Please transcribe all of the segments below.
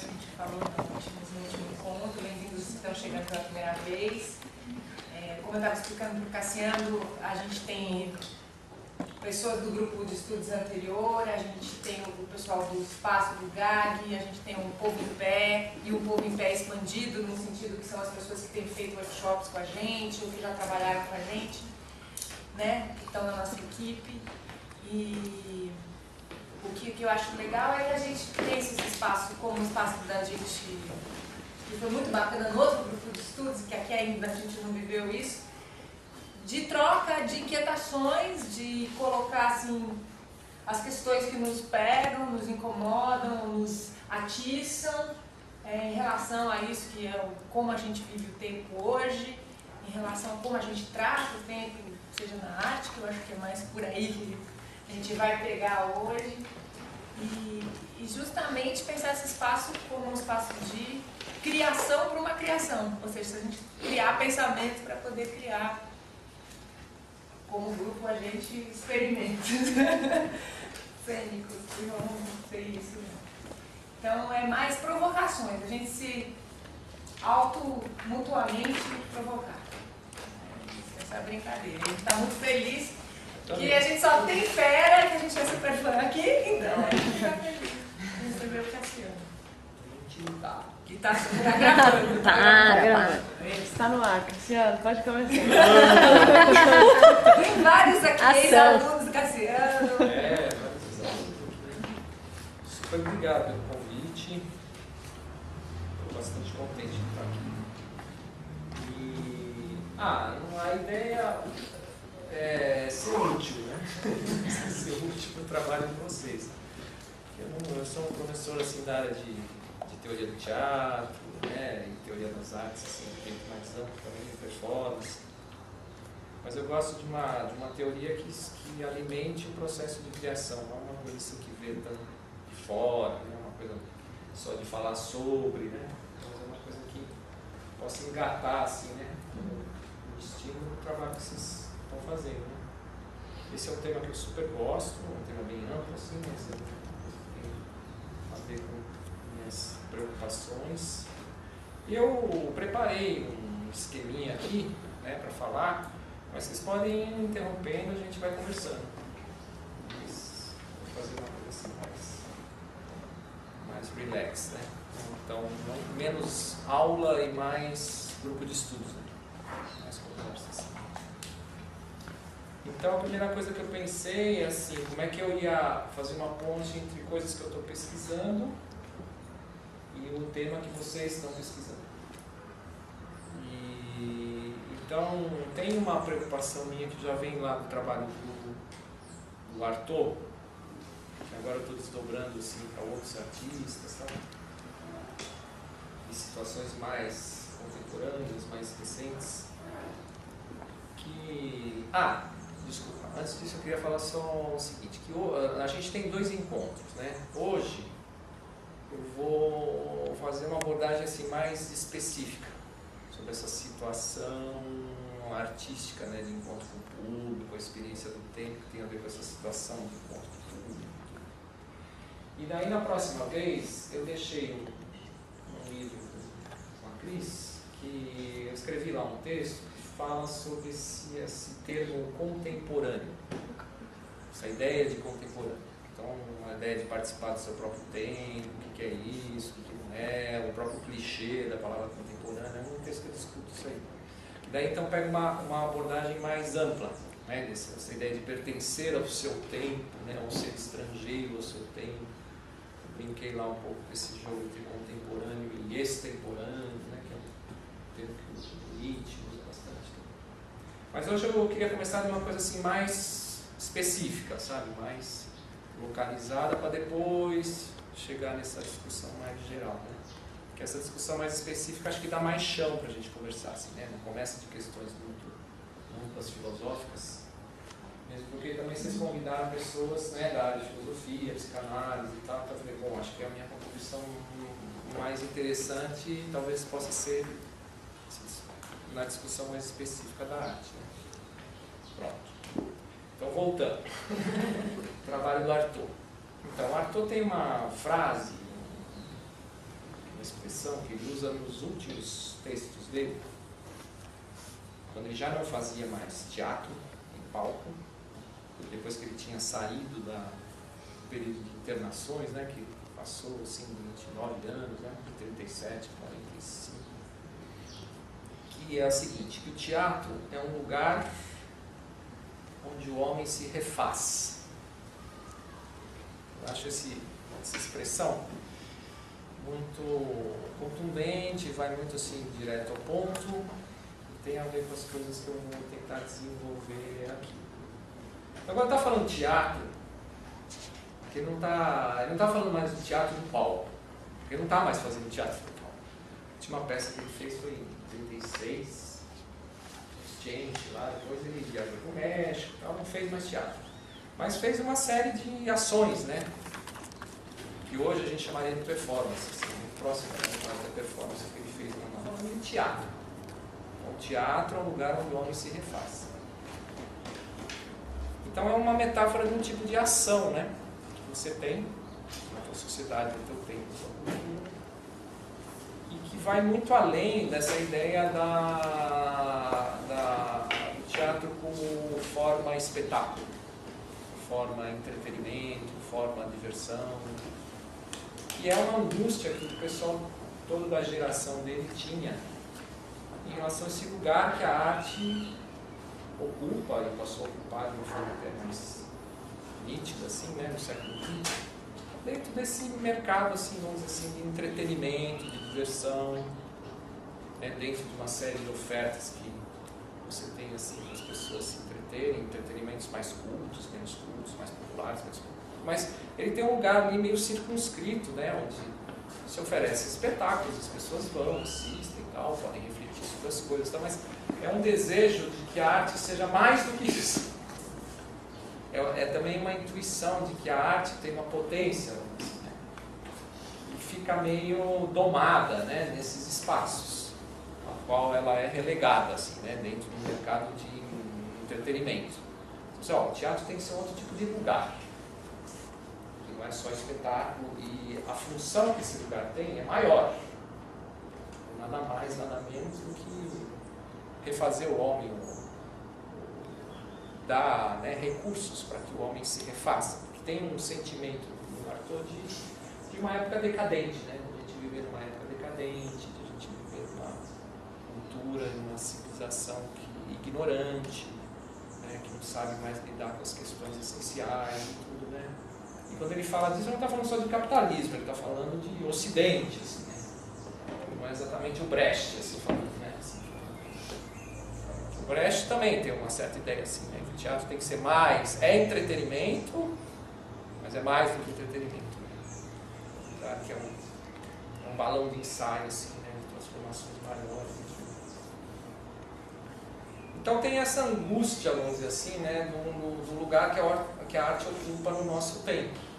que a gente falou no último encontro, bem-vindos que estão chegando pela primeira vez. Como eu estava explicando para o Cassiano, a gente tem pessoas do grupo de estudos anterior, a gente tem o pessoal do espaço do GAG, a gente tem um Povo em Pé e um Povo em Pé expandido, no sentido que são as pessoas que têm feito workshops com a gente ou que já trabalharam com a gente, né, que estão na nossa equipe. E o que eu acho legal é que a gente tem esse espaço como um espaço da gente, que foi muito bacana no outro grupo de estudos, que aqui ainda a gente não viveu isso, de troca de inquietações, de colocar assim, as questões que nos pegam, nos incomodam, nos atiçam, em relação a isso que é como a gente vive o tempo hoje, em relação a como a gente trata o tempo, seja na arte, que eu acho que é mais por aí que a gente vai pegar hoje, e justamente pensar esse espaço como um espaço de criação para uma criação, ou seja, se a gente criar pensamentos para poder criar. Como grupo, a gente experimenta cênicos, que vão ser isso. Então, é mais provocações, a gente se mutuamente provocar. Essa é a brincadeira. A gente está muito feliz que a gente só tem fera, que a gente é super fã aqui, então a gente está feliz de receber o Cassiano. Que está gravando. Tá gravando. Está no ar, Cassiano, pode começar. Tem vários aqui, ex-alunos do Cassiano. Vários alunos. Super obrigado pelo convite. Estou bastante contente de estar aqui. E a ideia é ser útil, né? Ser útil para o trabalho de vocês. Eu sou um professor assim, da área de teoria do teatro, né, e teoria das artes, assim, um tempo mais amplo também, de performance. Mas eu gosto de uma teoria que alimente o processo de criação, não uma coisa assim que vê tão de fora, né, uma coisa só de falar sobre, né, mas é uma coisa que possa engatar, assim, né, o estímulo do trabalho que vocês estão fazendo, né. Esse é um tema que eu super gosto, um tema bem amplo, assim, mas tem a ver com minhas preocupações. Eu preparei um esqueminha aqui, né, para falar, mas vocês podem ir interrompendo, a gente vai conversando. Mas vou fazer uma coisa assim mais relax, né? Então, menos aula e mais grupo de estudos, né? Mais conversas. Então, a primeira coisa que eu pensei é assim, como é que eu ia fazer uma ponte entre coisas que eu estou pesquisando e o tema que vocês estão pesquisando. Então, tem uma preocupação minha que já vem lá do trabalho do Artaud, que agora eu estou desdobrando assim, para outros artistas, tá? E situações mais contemporâneas, mais recentes. Desculpa, antes disso eu queria falar só o seguinte, que a gente tem 2 encontros, né? Hoje eu vou fazer uma abordagem assim, mais específica sobre essa situação artística, né, de encontro com o público, a experiência do tempo que tem a ver com essa situação de encontro com o público. E daí na próxima vez eu deixei um livro com a Cris, que eu escrevi lá um texto que fala sobre esse termo contemporâneo, essa ideia de contemporâneo. Então, a ideia de participar do seu próprio tempo, o que é isso, o que não é, o próprio clichê da palavra contemporânea, é um texto que eu discuto isso aí. E daí, então, pega uma abordagem mais ampla, né, essa ideia de pertencer ao seu tempo, né, ao ser estrangeiro ao seu tempo. Eu brinquei lá um pouco com esse jogo de contemporâneo e extemporâneo, né, que é um termo que o Nietzsche usa bastante. Mas hoje eu queria começar de uma coisa assim mais específica, sabe, mais localizada, para depois chegar nessa discussão mais geral, né? Porque essa discussão mais específica acho que dá mais chão para a gente conversar, assim, né? Não começa de questões muito amplas, filosóficas, mesmo porque também vocês convidaram pessoas, né, da área de filosofia, psicanálise e tal, então eu falei, bom, acho que a minha contribuição mais interessante talvez possa ser na discussão mais específica da arte, né? Pronto. Então, voltando. Trabalho do Artaud. Então, o Artaud tem uma frase expressão que ele usa nos últimos textos dele, quando ele já não fazia mais teatro em palco, depois que ele tinha saído do período de internações, né, que passou assim, durante 9 anos, né, de 37 a 45, que é o seguinte, que o teatro é um lugar onde o homem se refaz. Eu acho essa expressão muito contundente, vai muito assim direto ao ponto e tem a ver com as coisas que eu vou tentar desenvolver aqui. Agora está falando de teatro, porque ele não está falando mais do teatro do palco, porque ele não está mais fazendo teatro do palco. A última peça que ele fez foi em 36, gente lá, depois ele viajou para o México, tal, não fez mais teatro. Mas fez uma série de ações, né? Que hoje a gente chamaria de performance. Assim, o próximo da performance que ele fez não falando de teatro. O teatro é um lugar onde o homem se refaz. Então é uma metáfora de um tipo de ação, né? Que você tem na tua sociedade, no teu tempo, na tua cultura, e que vai muito além dessa ideia do teatro como forma espetáculo, forma entretenimento, forma diversão, que é uma angústia que o pessoal todo da geração dele tinha em relação a esse lugar que a arte ocupa e passou a ocupar de uma forma até mais nítida, assim, né, no século XX, dentro desse mercado, assim, vamos dizer assim, de entretenimento, de diversão, né, dentro de uma série de ofertas que você tem, assim, para as pessoas se entreterem, entretenimentos mais cultos, menos cultos, mais populares, menos cultos. Mas ele tem um lugar ali meio circunscrito, né, onde se oferece espetáculos, as pessoas vão, assistem e tal, podem refletir sobre as coisas, tá? Mas é um desejo de que a arte seja mais do que isso. É também uma intuição de que a arte tem uma potência, né, e fica meio domada, né, nesses espaços, a qual ela é relegada, assim, né, dentro do mercado de entretenimento. Então, o teatro tem que ser um outro tipo de lugar. Não é só espetáculo, e a função que esse lugar tem é maior. Nada mais, nada menos do que refazer o homem, dar, né, recursos para que o homem se refaça. Porque tem um sentimento no lugar todo de uma época decadente, né? De a gente viver numa época decadente, de a gente viver numa cultura, numa civilização ignorante, né, que não sabe mais lidar com as questões essenciais e tudo, né? E quando ele fala disso, ele não está falando só de capitalismo, ele está falando de ocidente, assim, né? Não é exatamente o Brecht, assim, falando, né? Assim, o Brecht também tem uma certa ideia, assim, né? Que o teatro tem que ser mais, é entretenimento, mas é mais do que entretenimento, né? Tá? Que é um balão de ensaio, assim, né? De transformações maiores, enfim. Então tem essa angústia, vamos dizer assim, né? Do lugar que a arte ocupa no nosso tempo.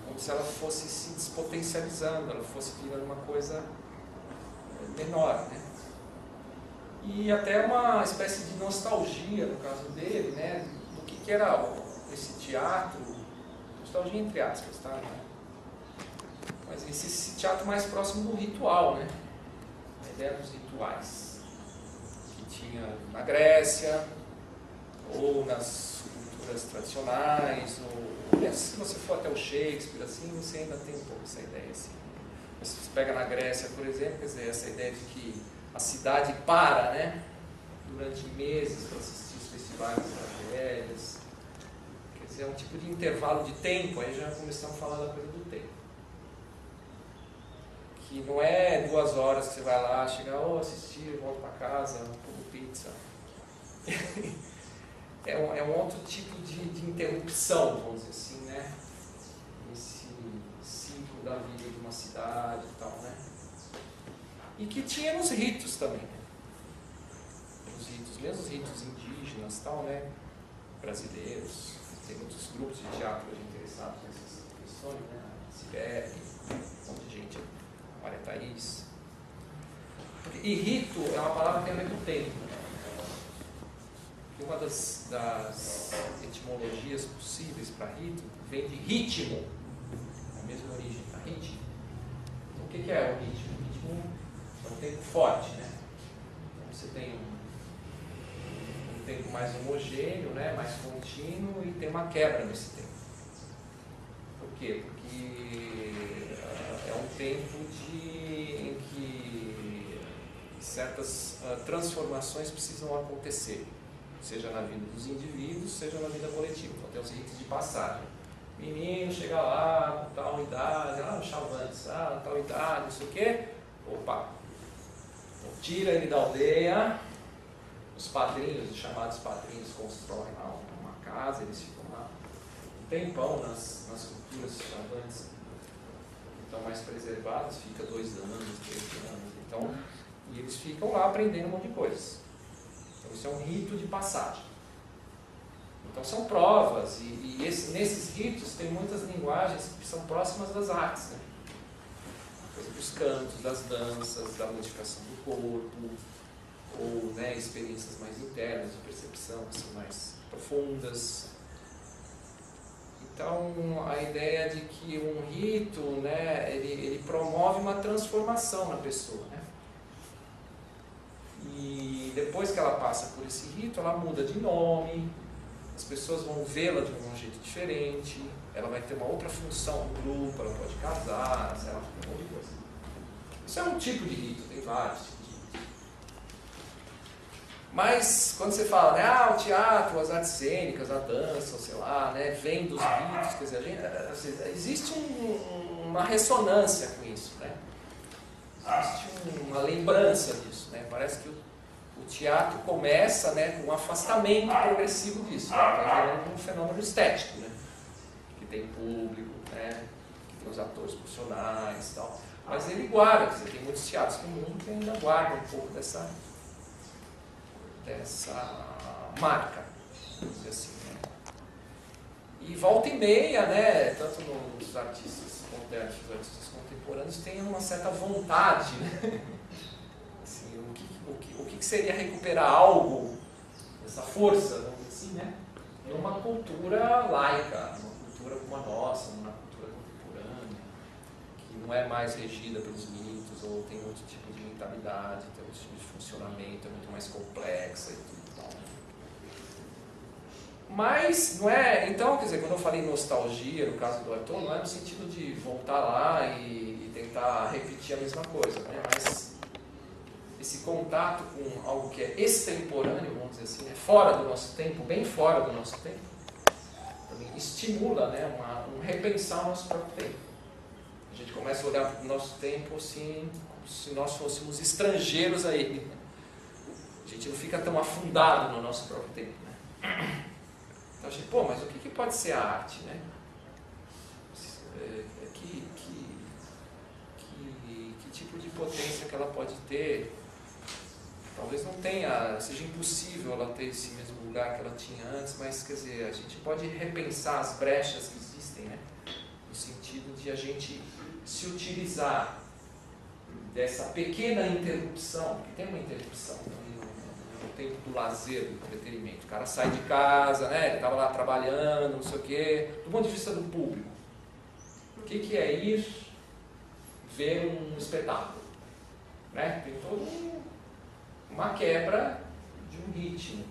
Como se ela fosse se despotencializando, ela fosse virando uma coisa menor, né? E até uma espécie de nostalgia, no caso dele, né? Do que era esse teatro, nostalgia entre aspas, tá? Mas esse teatro mais próximo do ritual, né? A ideia dos rituais que tinha na Grécia, ou nas culturas tradicionais, ou mesmo se você for até o Shakespeare, assim, você ainda tem um pouco essa ideia, assim. Mas se você pega na Grécia, por exemplo, quer dizer, essa ideia de que a cidade para, né, durante meses para assistir os festivais das tragédias, quer dizer, é um tipo de intervalo de tempo, aí já começamos a falar da coisa do tempo. Que não é 2 horas que você vai lá, chega, assistir, volta para casa, como pizza. É um outro tipo de interrupção, vamos dizer assim, né? Esse ciclo da vida de uma cidade e tal, né? E que tinha nos ritos também, né? Os ritos, mesmo os ritos indígenas e tal, né? Brasileiros, tem muitos grupos de teatro interessados nessas questões, né? Sibeli, um monte de gente, Maria Thaís. E rito é uma palavra que tem a ver com tempo, né? Uma das etimologias possíveis para rito vem de ritmo, a mesma origem para ritmo. Então, que é o ritmo? O ritmo é um tempo forte, né? Então você tem um tempo mais homogêneo, né? Mais contínuo, e tem uma quebra nesse tempo. Por quê? Porque é um tempo em que certas transformações precisam acontecer, seja na vida dos indivíduos, seja na vida coletiva. Então tem os ritos de passagem. Menino chega lá, com tal idade, no Chavantes, tal idade, não sei o quê. Opa! Tira ele da aldeia, os padrinhos, os chamados padrinhos, constroem lá uma casa, eles ficam lá um tempão nas culturas chavantes, estão mais preservados, fica 2 anos, 3 anos, então, e eles ficam lá aprendendo um monte de coisas. Então isso é um rito de passagem. Então são provas, e nesses ritos tem muitas linguagens que são próximas das artes, né? Coisa dos cantos, das danças, da modificação do corpo, ou, né, experiências mais internas de percepção, assim, mais profundas. Então a ideia de que um rito, né, ele promove uma transformação na pessoa, né? E depois que ela passa por esse rito, ela muda de nome, as pessoas vão vê-la de um jeito diferente, ela vai ter uma outra função no grupo, ela pode casar, sei lá, um monte de coisa. Isso é um tipo de rito, tem vários tipos de rito. Mas quando você fala, né, o teatro, as artes cênicas, a dança, sei lá, né, vem dos ritos, quer dizer, existe uma ressonância com isso, né? Existe uma lembrança disso, né? Parece que o teatro começa, né, com um afastamento progressivo disso, né? Vai virando um fenômeno estético, né? Que tem público, né? Que tem os atores profissionais e tal. Mas ele guarda, quer dizer, tem muitos teatros no mundo que ainda guardam um pouco dessa marca, vamos dizer assim, né? E volta e meia, né, tanto nos artistas modernos, nos artistas contemporâneos, tem uma certa vontade, né? Assim, o que seria recuperar algo, essa força, vamos dizer assim, né? Em uma cultura laica, uma cultura como a nossa, uma cultura contemporânea, que não é mais regida pelos mitos, ou tem outro tipo de mentalidade, tem outro tipo de funcionamento, é muito mais complexa e tudo e tal. Mas, não é... Então, quer dizer, quando eu falei nostalgia, no caso do Arthur, não é no sentido de voltar lá e tentar repetir a mesma coisa, né? Mas esse contato com algo que é extemporâneo, vamos dizer assim, né? Fora do nosso tempo, bem fora do nosso tempo, também estimula, né, um repensar o nosso próprio tempo. A gente começa a olhar para o nosso tempo assim, como se nós fôssemos estrangeiros a ele. A gente não fica tão afundado no nosso próprio tempo, né? Então a gente, mas o que pode ser a arte, né? Que tipo de potência que ela pode ter? Talvez não tenha, seja impossível ela ter esse mesmo lugar que ela tinha antes, mas, quer dizer, a gente pode repensar as brechas que existem, né? No sentido de a gente se utilizar dessa pequena interrupção, porque tem uma interrupção no tempo do lazer, do entretenimento. O cara sai de casa, né? Ele estava lá trabalhando, não sei o quê, do ponto de vista do público. O que é ir ver um espetáculo? Né? Tem toda uma quebra de um ritmo.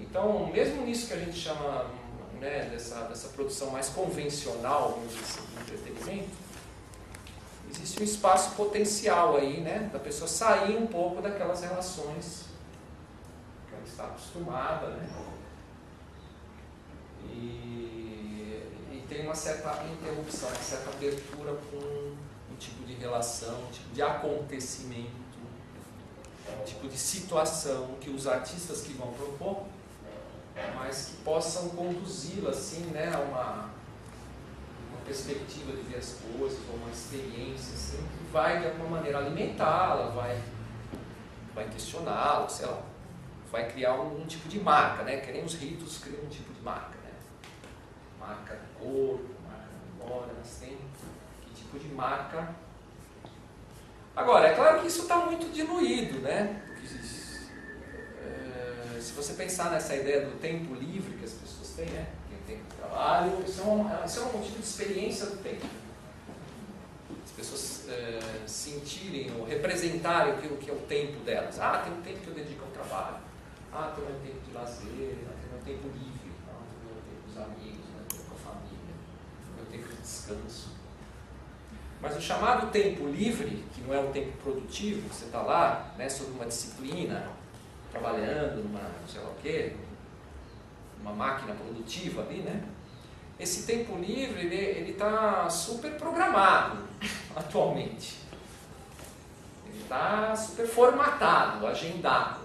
Então, mesmo nisso que a gente chama, né, dessa produção mais convencional, vamos dizer assim, de entretenimento, existe um espaço potencial aí, né, da pessoa sair um pouco daquelas relações que ela está acostumada, né? E tem uma certa interrupção, uma certa abertura com um tipo de relação, um tipo de acontecimento, um tipo de situação que os artistas que vão propor, mas que possam conduzi-la assim, né, a uma perspectiva de ver as coisas, ou uma experiência assim, que vai de alguma maneira alimentá-la, vai questioná-la, sei lá, vai criar um tipo de marca, né? Que nem os ritos criam um tipo de marca, né? Marca do corpo, marca da memória, mas tem que tipo de marca. Agora, é claro que isso está muito diluído, né? Porque, se você pensar nessa ideia do tempo livre que as pessoas têm, né? Tem tempo de trabalho, isso é um tipo de experiência do tempo. pessoas sentirem ou representarem o que é o tempo delas. Tem um tempo que eu dedico ao trabalho. Tem o meu tempo de lazer, tem o meu tempo livre, tem o meu tempo com os amigos, tem o meu tempo com a família, tem o meu tempo de descanso. Mas o chamado tempo livre, que não é um tempo produtivo, você está lá, né, sob uma disciplina, trabalhando numa, sei lá o quê, uma máquina produtiva ali, né? Esse tempo livre, ele está super programado atualmente. Ele está super formatado, agendado,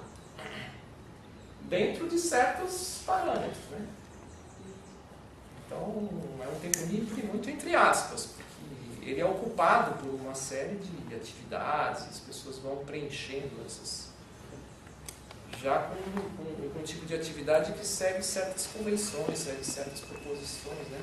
dentro de certos parâmetros, né? Então, é um tempo livre muito entre aspas, porque ele é ocupado por uma série de atividades, as pessoas vão preenchendo essas, já com um tipo de atividade que segue certas convenções, segue certas proposições, né?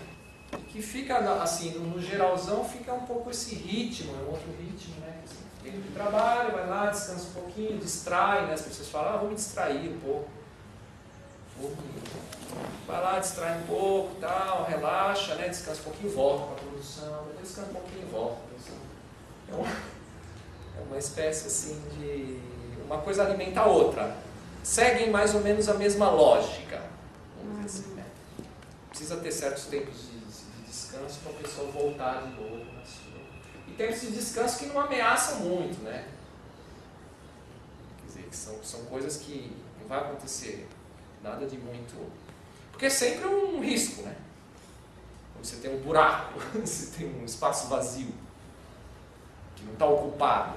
E que fica, assim, no geralzão, fica um pouco esse ritmo, é um outro ritmo, né? Assim, tempo de trabalho, vai lá, descansa um pouquinho, distrai, né? As pessoas falam, vou me distrair um pouco. Vai lá, distrai um pouco, tal, relaxa, né? Descansa um pouquinho e volta para a produção, depois descansa um pouquinho e volta para a produção. É uma espécie, assim, de... uma coisa alimenta a outra. Seguem mais ou menos a mesma lógica, vamos dizer assim, né? Precisa ter certos tempos de descanso para a pessoa voltar de novo na sua. E tempos de descanso que não ameaçam muito, né? Quer dizer, que são coisas que não vai acontecer nada de muito... Porque é sempre um risco, né? Quando você tem um buraco, você tem um espaço vazio, que não está ocupado.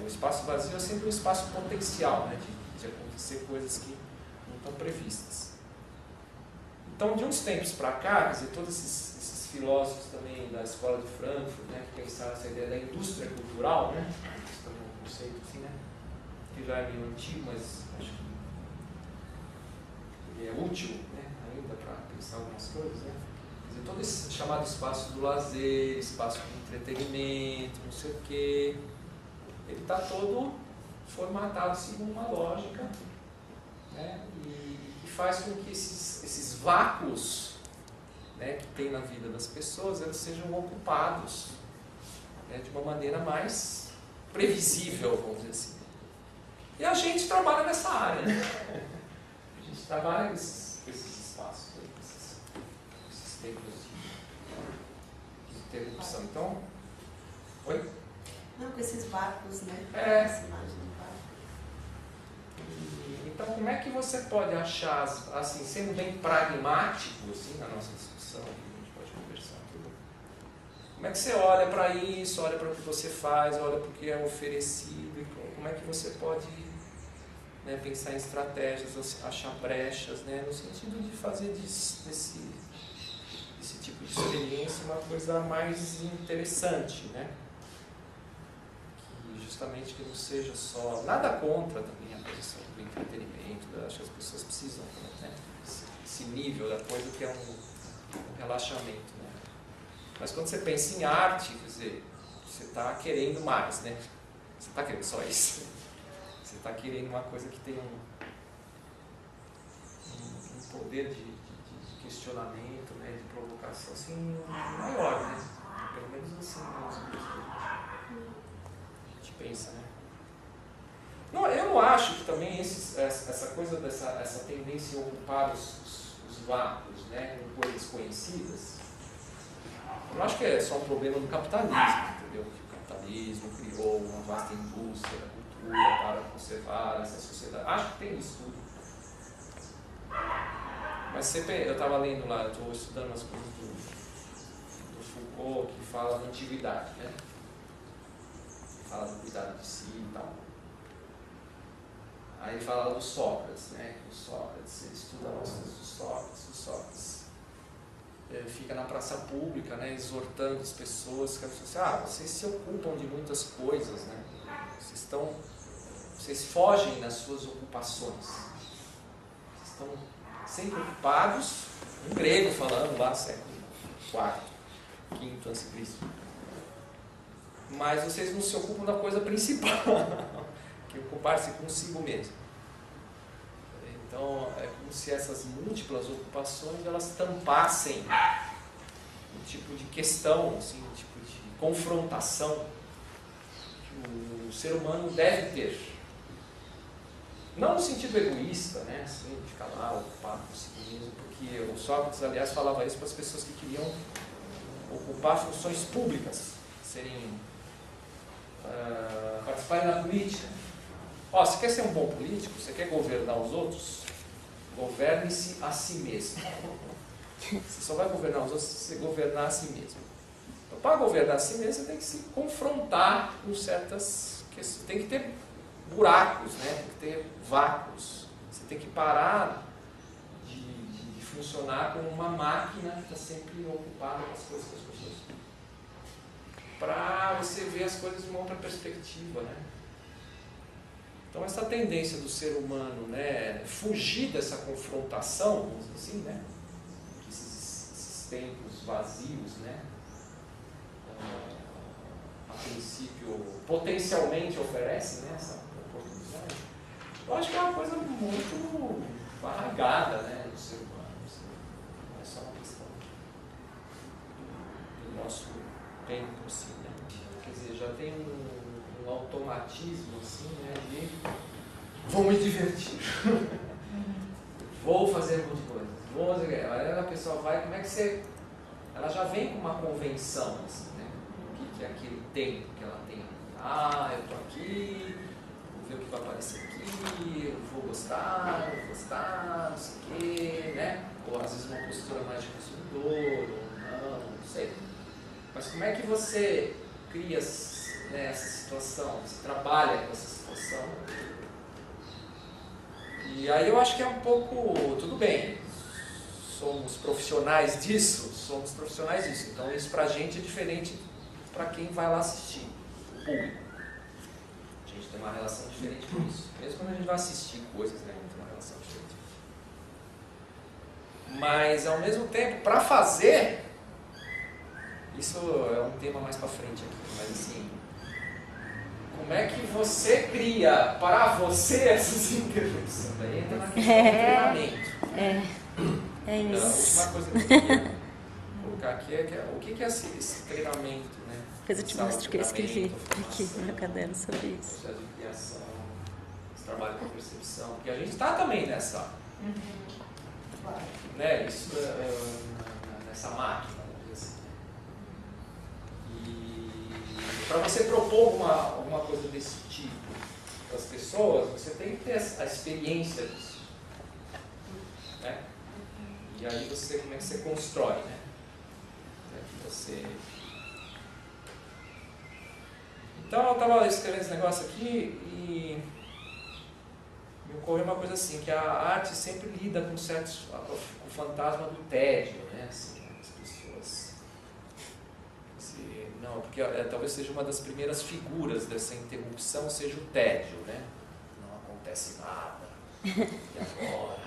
O espaço vazio é sempre um espaço potencial, né, de acontecer coisas que não estão previstas. Então, de uns tempos para cá, quer dizer, todos esses filósofos também da escola de Frankfurt, né, que pensaram essa ideia da indústria cultural, né, isso também é um conceito assim, né, que já é meio antigo, mas acho que ele é útil, né, ainda para pensar algumas coisas, né. Quer dizer, todo esse chamado espaço do lazer, espaço de entretenimento, não sei o quê, ele está todo formatado segundo uma lógica, né, e faz com que esses vácuos, né, que tem na vida das pessoas, eles sejam ocupados, né, de uma maneira mais previsível, vamos dizer assim. E a gente trabalha nessa área, né? A gente trabalha com esses espaços, esses tempos de interrupção. Então, oi? Não, com esses vácuos, né? Então, como é que você pode achar, assim, sendo bem pragmático, assim, na nossa discussão, que a gente pode conversar tudo, como é que você olha para isso, olha para o que você faz, olha para o que é oferecido, e como é que você pode, né, pensar em estratégias, achar brechas, né, no sentido de fazer desse tipo de experiência uma coisa mais interessante, né? Justamente que não seja só... Nada contra também a posição do entretenimento, acho que as pessoas precisam, né, esse nível da coisa que é um relaxamento, né? Mas quando você pensa em arte, quer dizer, você está querendo mais, né? Você está querendo só isso. Você está querendo uma coisa que tem um poder de questionamento, né, de provocação assim, maior, né? Pelo menos assim, pensa, né? Não, eu não acho que também essa coisa essa tendência a ocupar os vácuos, né, com coisas conhecidas, eu não acho que é só um problema do capitalismo, entendeu? Que o capitalismo criou uma vasta indústria da cultura para conservar essa sociedade. Acho que tem isso tudo. Mas eu estava lendo lá, eu estou estudando as coisas do Foucault, que fala da antiguidade, né? Fala do cuidado de si e tal. Aí ele fala do Sócrates, né? O Sócrates, ele estuda as coisas do Sócrates. O Sócrates fica na praça pública, né? Exortando as pessoas que vocês se ocupam de muitas coisas, né? Vocês fogem das suas ocupações. Vocês estão sempre ocupados, um grego falando lá, século IV, V a.C. Mas vocês não se ocupam da coisa principal, que é ocupar-se consigo mesmo. Então, é como se essas múltiplas ocupações, elas tampassem um tipo de questão, assim, um tipo de confrontação que o ser humano deve ter. Não no sentido egoísta, né? Assim, de ficar lá ocupado consigo mesmo, porque o Sócrates, aliás, falava isso para as pessoas que queriam ocupar funções públicas, participarem da política. Ó, você quer ser um bom político? Você quer governar os outros? Governe-se a si mesmo. Você só vai governar os outros se você governar a si mesmo. Então, para governar a si mesmo, você tem que se confrontar com certas questões. Tem que ter buracos, né? Tem que ter vácuos. Você tem que parar de funcionar como uma máquina que está sempre ocupada com as coisas das pessoas. Para você ver as coisas de uma outra perspectiva, né? Então essa tendência do ser humano, né, fugir dessa confrontação, vamos dizer assim, né? Esses tempos vazios, né? A princípio, potencialmente oferecem, né, essa oportunidade. Eu acho que é uma coisa muito arraigada, né, do ser humano. Não é só uma questão do nosso tempo, assim, né? Quer dizer, já tem um automatismo, assim, né, de vou me divertir, vou fazer um monte de coisas, vou fazer. Aí a pessoa vai, como é que você... Ela já vem com uma convenção, assim, né? O que é aquele tempo que ela tem. Ah, eu estou aqui, vou ver o que vai aparecer aqui, eu vou gostar, não vou gostar, não sei o quê, né? Ou às vezes uma postura mais de consumidor, ou não sei. Mas como é que você cria, né, essa situação, você trabalha com essa situação? E aí eu acho que é um pouco, tudo bem, somos profissionais disso, então isso pra gente é diferente para quem vai lá assistir, o público. A gente tem uma relação diferente com isso, mesmo quando a gente vai assistir coisas, né, a gente tem uma relação diferente. Mas ao mesmo tempo, para fazer, isso é um tema mais para frente aqui, mas assim, como é que você cria para você essas interrupções? Daí entra na questão do treinamento. É Então, a isso. última coisa que eu queria colocar aqui é o que é esse treinamento, né? Depois eu te mostro o que eu escrevi aqui no meu caderno sobre isso. Processo de criação, esse trabalho com a percepção, porque a gente está também nessa, né? Isso, nessa máquina, vamos dizer assim. E para você propor alguma coisa desse tipo para as pessoas, você tem que ter a experiência disso, né? E aí você, como é que você constrói, né? Então eu estava escrevendo esse negócio aqui e me ocorreu uma coisa assim, que a arte sempre lida com com o fantasma do tédio, né? Assim, as pessoas... Não, porque talvez seja uma das primeiras figuras dessa interrupção, seja o tédio, né? Não acontece nada. E agora?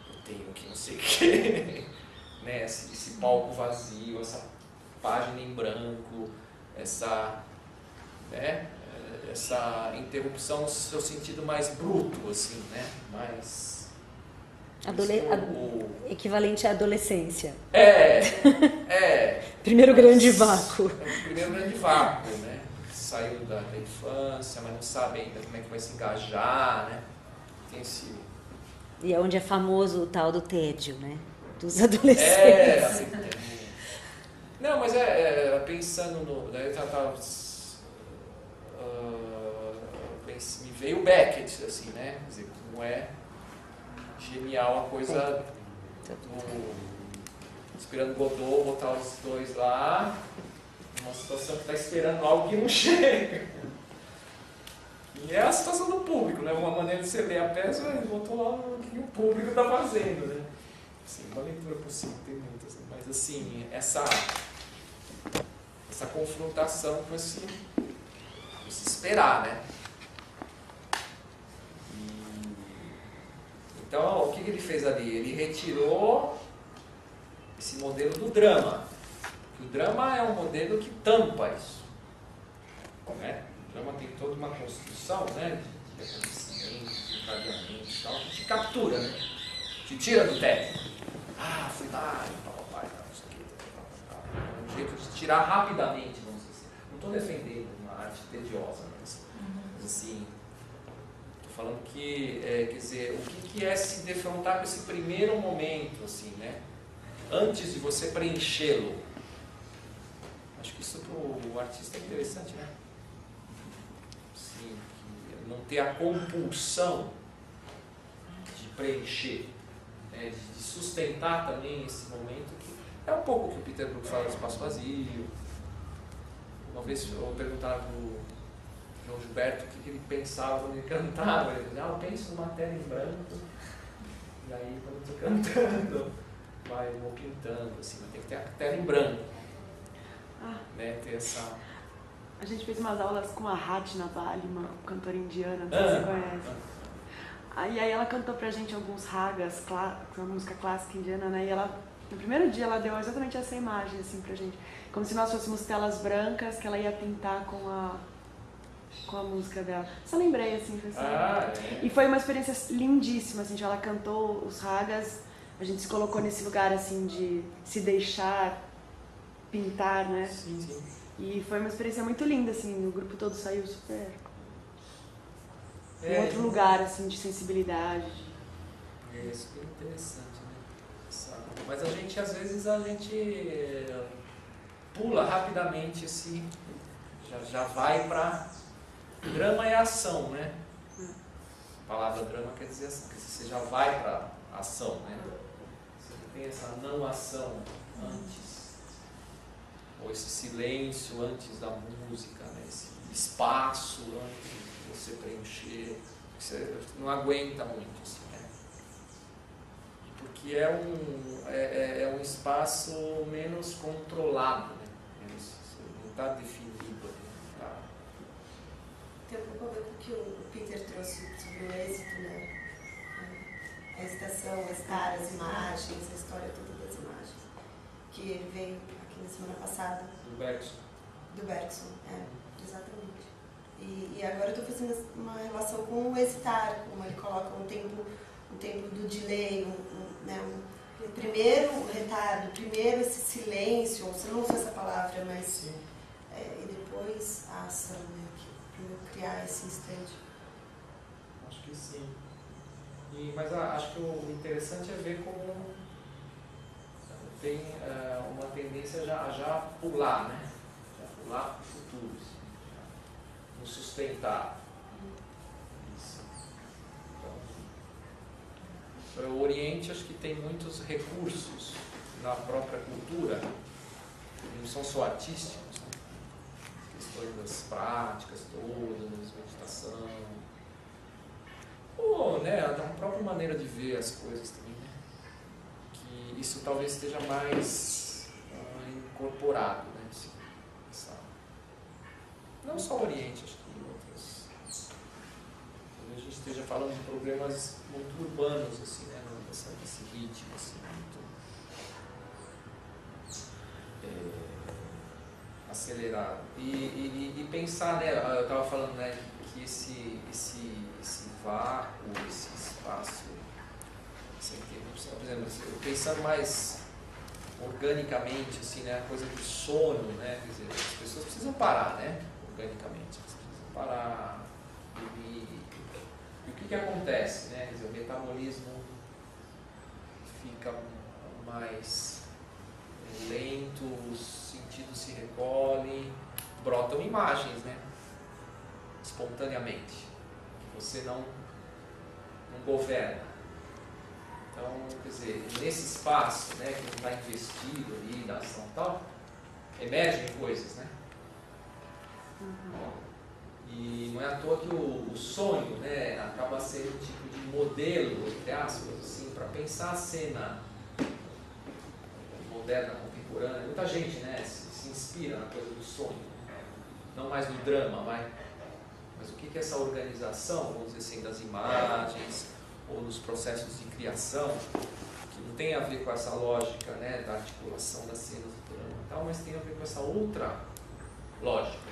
Eu tenho que não sei o quê. Né? Esse palco vazio, essa página em branco, essa interrupção no seu sentido mais bruto, assim, né? Mais... Equivalente à adolescência. Primeiro grande vácuo. O primeiro grande vácuo, né? Saiu da infância, mas não sabe ainda como é que vai se engajar, né? Tem esse... E é onde é famoso o tal do tédio, né? Dos adolescentes. Não, mas pensando no... Daí me veio o Beckett, assim, né? Quer dizer, como é genial a coisa do... Esperando Godot, botar os dois lá, numa situação que está esperando algo que não chega. E é a situação do público, né? Uma maneira de você ler a peça, ele botou lá o que o público está fazendo, né? Assim, uma leitura possível, tem muitas, mas assim, essa confrontação com esse esperar, né? Então, o que ele fez ali? Ele retirou esse modelo do drama. O drama é um modelo que tampa isso, né? O drama tem toda uma construção, né? De acontecimento, de encadeamento e tal, que te captura, né? Te tira do tédio. Ah, fui lá, papai, não sei o que, um jeito de tirar rapidamente, vamos dizer assim. Não estou defendendo uma arte tediosa, mas assim, estou falando que, quer dizer, o que é se defrontar com esse primeiro momento, assim, né? Antes de você preenchê-lo. Acho que isso para o artista é interessante, né? Sim, não ter a compulsão de preencher, né? De sustentar também esse momento, que é um pouco o que o Peter Brook fala do espaço vazio. Uma vez eu perguntava para o João Gilberto o que ele pensava quando ele cantava. Ele dizia, eu penso numa tela em branco, e aí quando eu estou cantando, vou pintando, assim, mas tem que ter a tela em branco, né? Ter essa... A gente fez umas aulas com a Ratna Bali, uma cantora indiana, não sei se você conhece. E aí ela cantou pra gente alguns ragas, uma música clássica indiana, né? E ela, no primeiro dia, ela deu exatamente essa imagem, assim, pra gente. Como se nós fôssemos telas brancas que ela ia pintar com a música dela. Só lembrei, assim, foi assim. E foi uma experiência lindíssima, assim, ela cantou os ragas, a gente se colocou nesse lugar, assim, de se deixar pintar, né? Sim, sim. E foi uma experiência muito linda, assim, o grupo todo saiu super... em outro lugar, assim, de sensibilidade. É super interessante, né? Mas a gente, às vezes, pula rapidamente esse... Já vai para... Drama é ação, né? A palavra drama quer dizer ação, quer dizer, você já vai para ação, né? Você tem essa não ação antes. Ou esse silêncio antes da música, né? Esse espaço antes de você preencher, você não aguenta muito, assim, né? Porque é um espaço menos controlado, né? Não está definido. Tem um pouco a ver com o que o Peter trouxe sobre o êxito, né? A excitação, a estar, as imagens, a história toda das imagens. Que ele veio aqui na semana passada. Do Bergson. Do Bergson, exatamente. E agora eu estou fazendo uma relação com o hesitar, como ele coloca um tempo do delay, primeiro o retardo, primeiro esse silêncio, você não usa essa palavra, mas e depois a ação, né? Para criar esse instante. Acho que sim. Mas acho que o interessante é ver como tem uma tendência já pular, né? Já pular para o futuro, assim, no sustentar. Isso. Então, o Oriente acho que tem muitos recursos na própria cultura, que não são só artísticos, né? Questões das práticas todas, meditação, ou, né, a própria maneira de ver as coisas também, né? Que isso talvez esteja mais incorporado, né? Assim, não só o Oriente, acho que em outras. Talvez a gente esteja falando de problemas muito urbanos, assim, né? Nesse ritmo, assim, muito acelerado. E pensar, né? Eu estava falando, né? Que esse vácuo, esse espaço, por exemplo, pensando mais organicamente, assim, né, a coisa do sono, né, quer dizer, as pessoas precisam parar, né, organicamente, elas precisam parar, dormir. E o que acontece, né, quer dizer, o metabolismo fica mais lento, os sentidos se recolhem, brotam imagens, né, espontaneamente. Você não governa. Então, quer dizer, nesse espaço, né, que não está investido ali da ação e tal, emergem coisas, né? E não é à toa que o sonho, né, acaba sendo um tipo de modelo, entre aspas, assim, para pensar a cena moderna, contemporânea. Muita gente, né, se inspira na coisa do sonho, não mais do drama, mas o que é essa organização, vamos dizer assim, das imagens ou nos processos de criação, que não tem a ver com essa lógica, né, da articulação das cenas do drama e tal, mas tem a ver com essa outra lógica.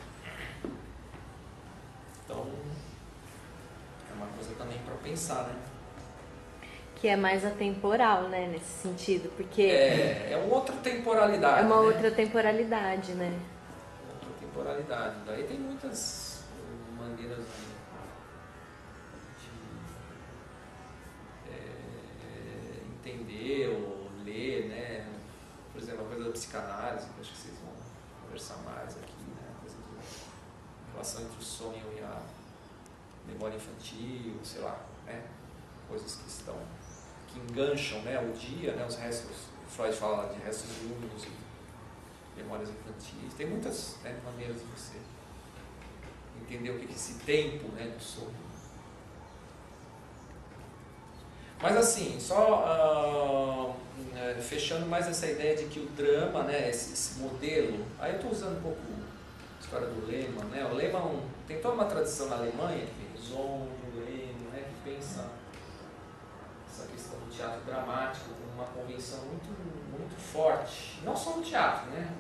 Então, é uma coisa também para pensar, né? que é mais atemporal, né, nesse sentido, porque É uma outra temporalidade. é uma né? outra temporalidade, né? Outra temporalidade. Daí tem muitas maneiras de entender ou ler, né? Por exemplo, a coisa da psicanálise, que acho que vocês vão conversar mais aqui, né? A coisa da relação entre o sonho e a memória infantil, sei lá, né? Coisas que engancham, né, o dia, né, os restos, Freud fala de restos úmidos e memórias infantis. Tem muitas, né, maneiras de você entender o que é esse tempo, né, do sonho. Mas assim, só fechando mais essa ideia de que o drama, né, esse modelo, aí eu estou usando um pouco a história do Lehmann, né? O Lehmann tem toda uma tradição na Alemanha, que vem Zohn, Lehmann, né, que pensa essa questão do teatro dramático como uma convenção muito forte, não só no teatro, né?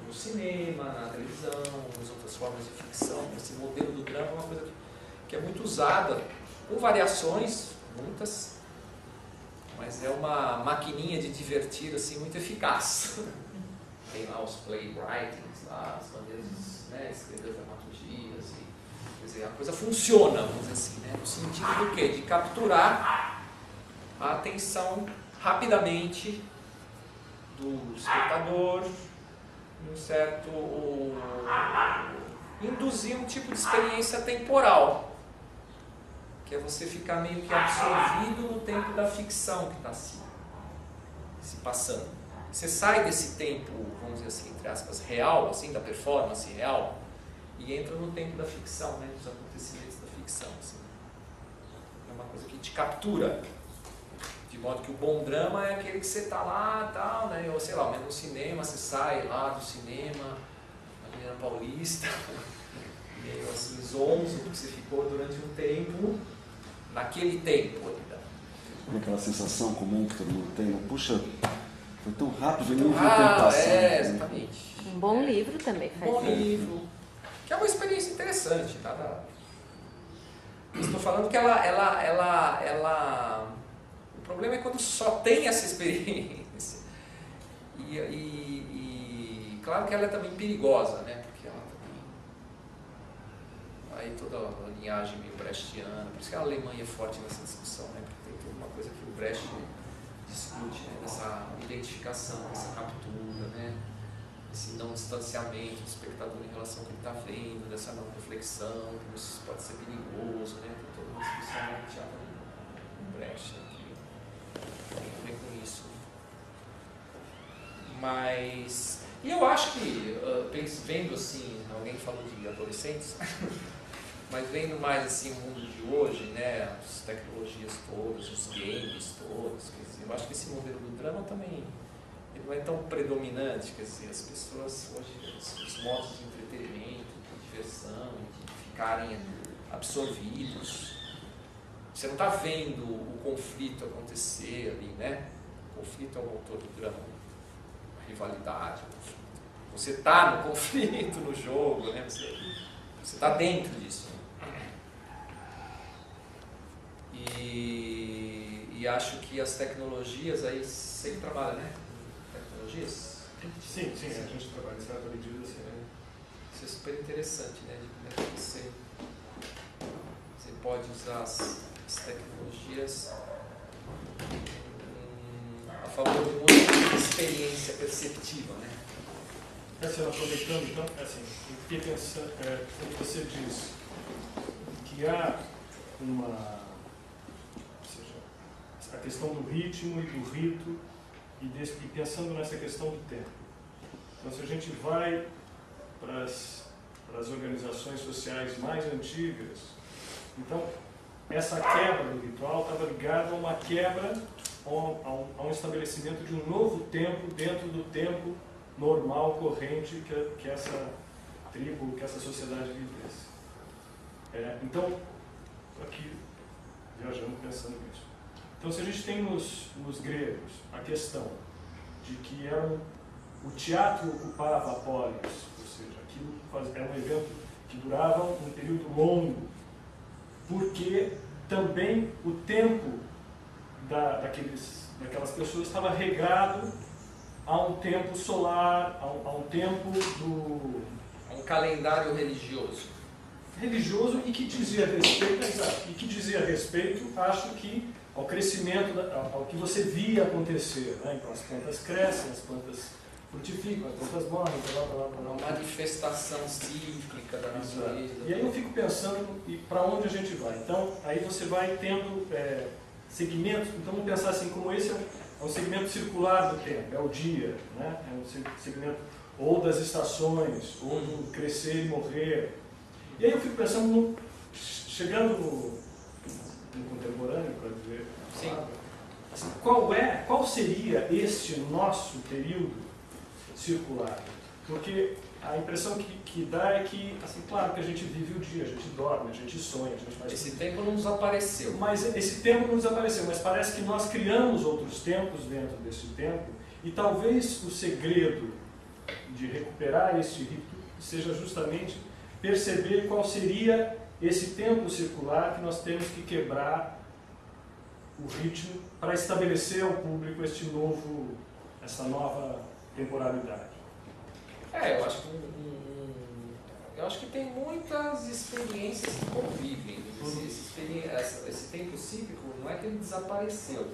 No cinema, na televisão, nas outras formas de ficção. Esse modelo do drama é uma coisa que é muito usada, com variações, muitas, mas é uma maquininha de divertir assim, muito eficaz. Tem lá os playwritings, lá, as maneiras de, né, escrever dramaturgias, quer dizer, a coisa funciona, vamos dizer assim, né, no sentido do quê? De capturar a atenção rapidamente do espectador, induzir um tipo de experiência temporal, que é você ficar meio que absorvido no tempo da ficção que está se passando. Você sai desse tempo, vamos dizer assim, entre aspas, real, assim, da performance real, e entra no tempo da ficção, né, dos acontecimentos da ficção. Assim. É uma coisa que te captura. De modo que o bom drama é aquele que você está lá, tal, né? Ou sei lá, mesmo no cinema, você sai lá do cinema, na Avenida Paulista, meio assim, zonzo, porque você ficou durante um tempo, naquele tempo ainda. Aquela sensação comum que todo mundo tem, né? Puxa, foi tão rápido, nem vi o tempo Ah, passando. exatamente. Um bom livro também faz Bom isso. livro, que é uma experiência interessante, tá? Estou falando que o problema é quando só tem essa experiência. E claro que ela é também perigosa, né? Porque ela também... Aí toda a linhagem meio brechtiana, por isso que a Alemanha é forte nessa discussão, né? Porque tem toda uma coisa que o Brecht discute, né? Dessa identificação, dessa captura, né? Esse não distanciamento do espectador em relação ao que ele está vendo, dessa não reflexão, que isso pode ser perigoso, né? Tem toda uma discussão no teatro do Brecht, né? Tem a ver com isso. Mas... E eu acho que, vendo assim, alguém falou de adolescentes, mas vendo mais assim o mundo de hoje, né? As tecnologias todas, os games todos, quer dizer, eu acho que esse modelo do drama também ele não é tão predominante, quer dizer, as pessoas hoje, os modos de entretenimento, de diversão, de ficarem absorvidos. Você não está vendo o conflito acontecer ali, né? O conflito é o motor do drama, a rivalidade, o conflito. Você está no conflito, no jogo, né? Você está dentro disso. E acho que as tecnologias, aí sempre trabalha, né? Tecnologias? Sim, a gente trabalha em certa medida assim, né? Isso é super interessante, né? De como é que você pode usar as tecnologias a favor de uma outra experiência perceptiva, né? Assim, aproveitando, então, assim, eu fiquei pensando, quando você diz que há uma, ou seja, a questão do ritmo e do rito, e pensando nessa questão do tempo. Então, se a gente vai para as organizações sociais mais antigas, então, essa quebra do ritual estava ligada a uma quebra, a um estabelecimento de um novo tempo dentro do tempo normal, corrente, que essa tribo, que essa sociedade vivesse. Então, aqui, viajando, pensando nisso. Então, se a gente tem nos gregos a questão de que o teatro ocupava a polis, ou seja, aquilo era um evento que durava um período longo, porque também o tempo daquelas pessoas estava regrado a um tempo solar, a um tempo do... Um calendário religioso. Religioso e que dizia respeito, acho que, ao crescimento, ao que você via acontecer, né? Então as plantas crescem, as plantas frutificam, as plantas morrem, Uma manifestação cíclica da natureza. E aí eu fico pensando para onde a gente vai. Então, aí você vai tendo segmentos, então vamos pensar assim, como esse é um segmento circular do tempo, é o dia, né? É um segmento ou das estações, ou do crescer e morrer. E aí eu fico pensando, chegando no contemporâneo, para dizer, assim, qual seria este nosso período circular? Porque a impressão que dá é que, assim, claro que a gente vive o dia, a gente dorme, a gente sonha, a gente faz... Esse tempo não desapareceu. Mas esse tempo não desapareceu, mas parece que nós criamos outros tempos dentro desse tempo, e talvez o segredo de recuperar este ritmo seja justamente perceber qual seria esse tempo circular que nós temos que quebrar o ritmo para estabelecer ao público essa nova temporalidade. Eu acho que tem muitas experiências que convivem. Esse tempo cíclico não é que ele desapareceu,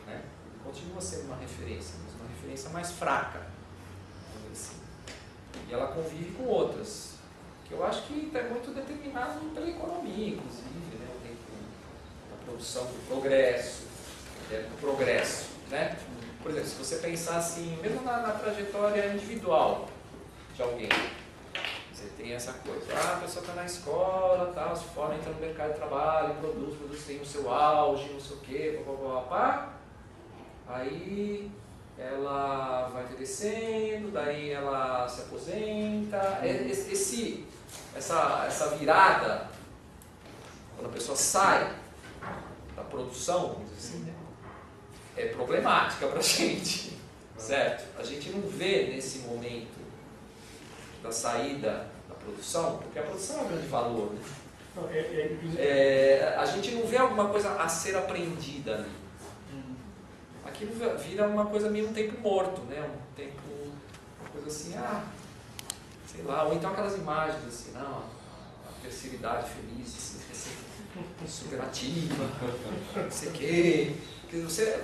né? Ele continua sendo uma referência, mas uma referência mais fraca, vamos dizer assim. E ela convive com outras, que eu acho que é muito determinado pela economia, inclusive, né? O tempo da produção, do progresso, do progresso, né? Por exemplo, se você pensar assim, mesmo na trajetória individual de alguém, você tem essa coisa, a pessoa está na escola, tal, se forma, entra no mercado de trabalho, produz, tem o seu auge, não sei o quê, papapá. Aí ela vai crescendo, daí ela se aposenta. Essa virada, quando a pessoa sai da produção, vamos dizer assim, né, é problemática para a gente, certo? A gente não vê nesse momento da saída da produção, porque a produção é um grande valor, né? A gente não vê alguma coisa a ser aprendida ali. Aquilo vira uma coisa meio um tempo morto, né? Um tempo, uma coisa assim, sei lá, ou então aquelas imagens assim, não, a terceira idade feliz, assim, superativa, não sei o quê.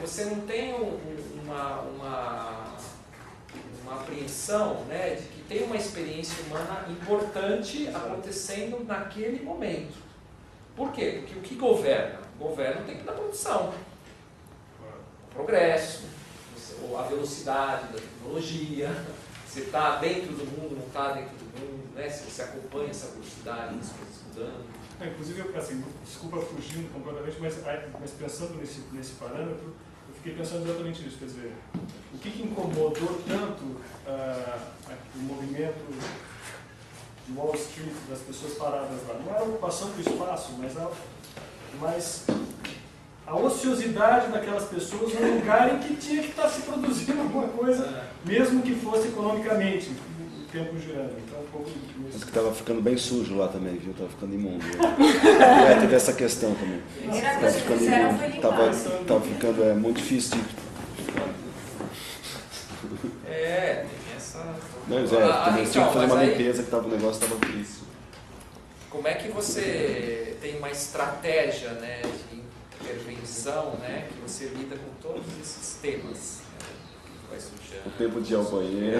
Você não tem uma apreensão, né, de que tem uma experiência humana importante acontecendo naquele momento. Por quê? Porque o que governa? Governa o tempo da produção, o progresso, a velocidade da tecnologia, você está dentro do mundo, não está dentro do mundo, né? Se você acompanha essa velocidade, as coisas mudando. Inclusive, assim, desculpa fugindo completamente, mas pensando nesse parâmetro, eu fiquei pensando exatamente nisso. Quer dizer, o que incomodou tanto o movimento de Wall Street, das pessoas paradas lá? Não era a ocupação do espaço, mas a ociosidade daquelas pessoas num lugar em que tinha que estar se produzindo alguma coisa, mesmo que fosse economicamente, o tempo girando. Então, um pouco mas que estava ficando bem sujo lá também, viu? Estava ficando imundo. Teve essa questão também. Estava ficando imundo. Estava ficando muito difícil de... tem essa... Não, também tinha que fazer uma limpeza que o negócio estava difícil. Como é que você tem uma estratégia, né, de intervenção, né, que você lida com todos esses temas, né, que vai surgindo? O tempo de ir ao banheiro.